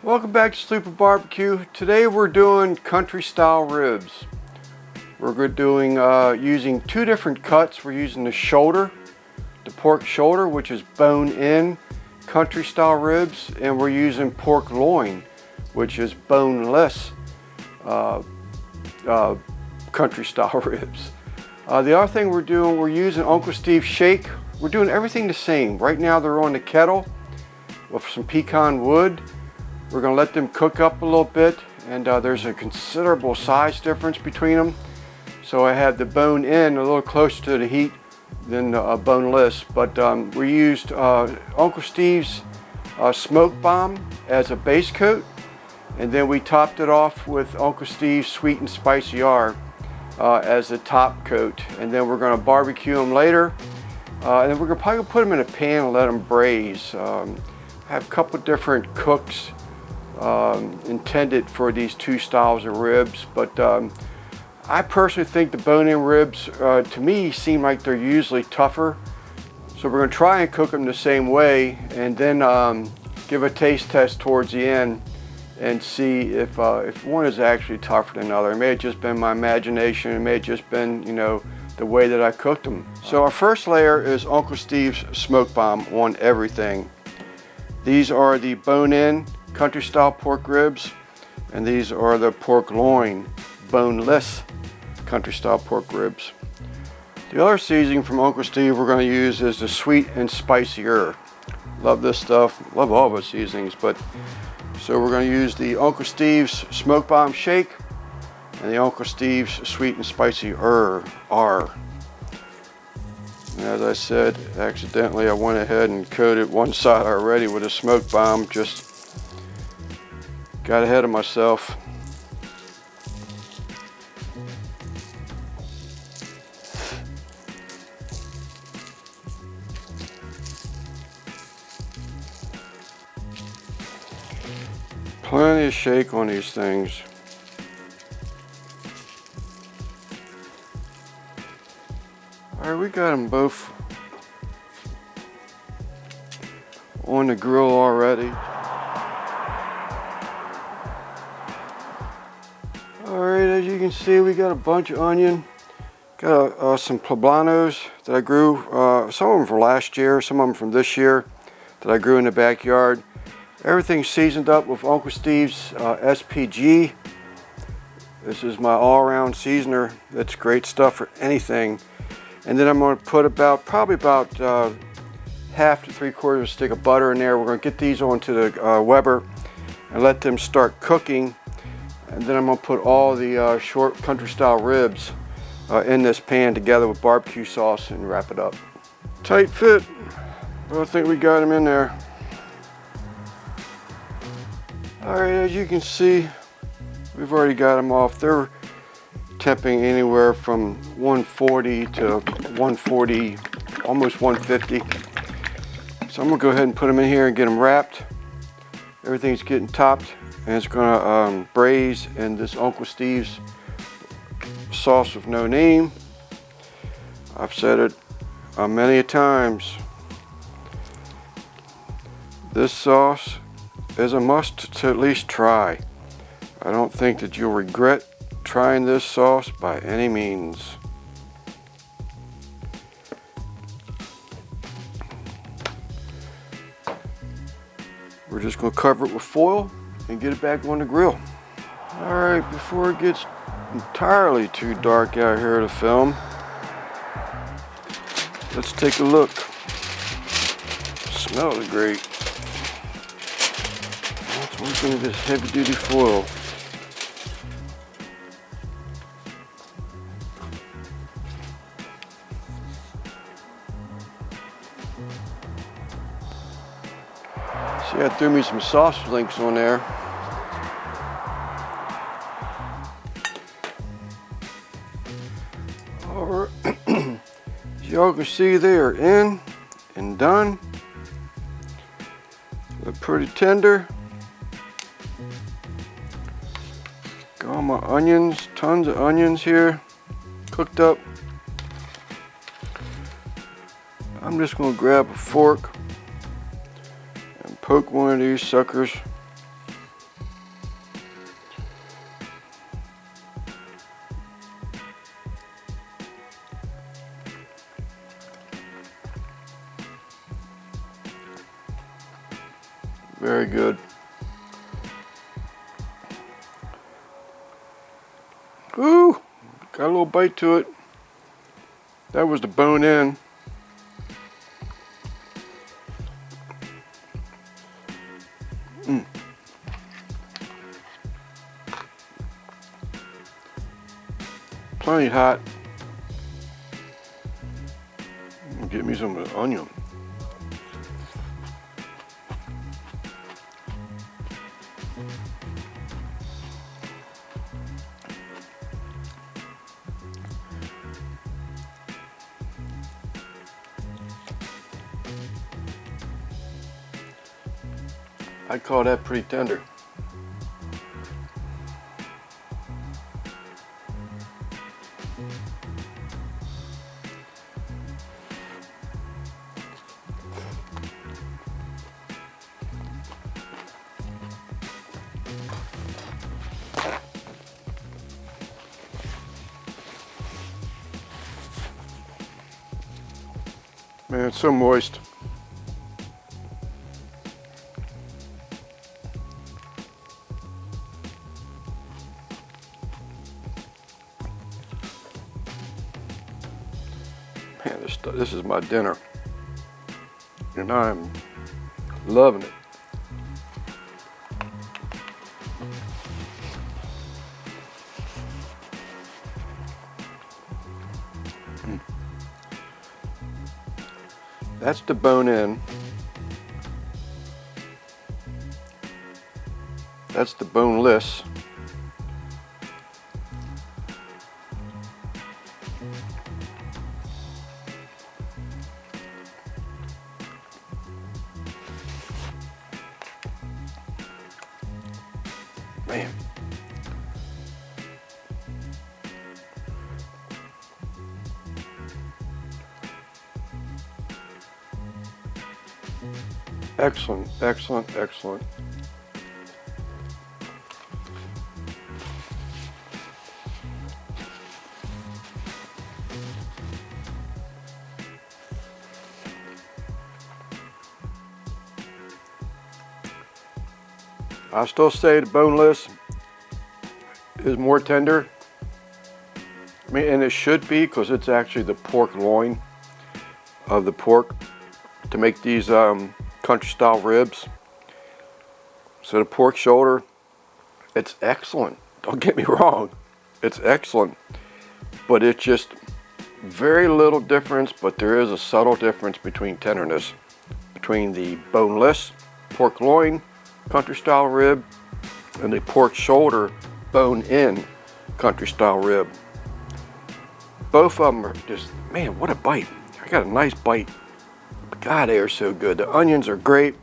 Welcome back to Sleeper Barbecue. Today we're doing country style ribs. We're doing using two different cuts. We're using the shoulder, the pork shoulder, which is bone in country style ribs, and we're using pork loin, which is boneless country style ribs. The other thing we're using Uncle Steve shake. We're doing everything the same. Right now they're on the kettle with some pecan wood. We're going to let them cook up a little bit, and there's a considerable size difference between them. So I have the bone in a little closer to the heat than boneless, but we used Uncle Steve's smoke bomb as a base coat, and then we topped it off with Uncle Steve's Sweet N Spicey R as the top coat, and then we're going to barbecue them later, and then we're probably going to put them in a pan and let them braise. I have a couple different cooks intended for these two styles of ribs, but I personally think the bone-in ribs to me seem like they're usually tougher, so we're going to try and cook them the same way, and then give a taste test towards the end and see if one is actually tougher than the other. It may have just been my imagination, it may have just been, you know, the way that I cooked them. So our first layer is Uncle Steve's smoke bomb on everything. These are the bone-in country style pork ribs, and these are the pork loin boneless country style pork ribs. The other seasoning from Uncle Steve we're going to use is the Sweet N Spicey R. Love this stuff, love all of our seasonings, but so we're going to use the Uncle Steve's smoke bomb shake and the Uncle Steve's Sweet N Spicey R. And as I said, accidentally I went ahead and coated one side already with a smoke bomb. Just got ahead of myself. Plenty of shake on these things. Alright, we got them both on the grill already. Alright, as you can see, we got a bunch of onion. Got some poblanos that I grew, some of them from last year, some of them from this year that I grew in the backyard. Everything's seasoned up with Uncle Steve's SPG. This is my all-around seasoner. That's great stuff for anything. And then I'm going to put probably about half to 3/4 stick of butter in there. We're going to get these onto the Weber and let them start cooking. And then I'm going to put all the short country style ribs in this pan together with barbecue sauce and wrap it up. Tight fit, but I think we got them in there. Alright, as you can see, we've already got them off. They're temping anywhere from 140 to 140, almost 150. So I'm going to go ahead and put them in here and get them wrapped. Everything's getting topped, and it's going to braise in this Uncle Steve's sauce with no name. I've said it many a times. This sauce is a must to at least try. I don't think that you'll regret trying this sauce by any means. We're just going to cover it with foil and get it back on the grill. Alright, before it gets entirely too dark out here to film, let's take a look. Smells great. Let's work into this heavy duty foil. See, I threw me some sausage links on there. Alright, as y'all can see, they are in and done. Look pretty tender. Got all my onions, tons of onions here, cooked up. I'm just going to grab a fork and poke one of these suckers good. Ooh, got a little bite to it. That was the bone in. Plenty hot. Get me some of the onion. I'd call that pretty tender. Man, it's so moist. Man, this is my dinner, and I'm loving it. That's the bone in. That's the boneless. Man. Excellent, excellent, excellent. I still say the boneless is more tender. I mean, and it should be, because it's actually the pork loin of the pork to make these country style ribs. So the pork shoulder, it's excellent. Don't get me wrong, it's excellent. But it's just very little difference, but there is a subtle difference between tenderness between the boneless pork loin country style rib and the pork shoulder bone in country style rib. Both of them are just, man, what a bite. I got a nice bite. God, they are so good. The onions are great.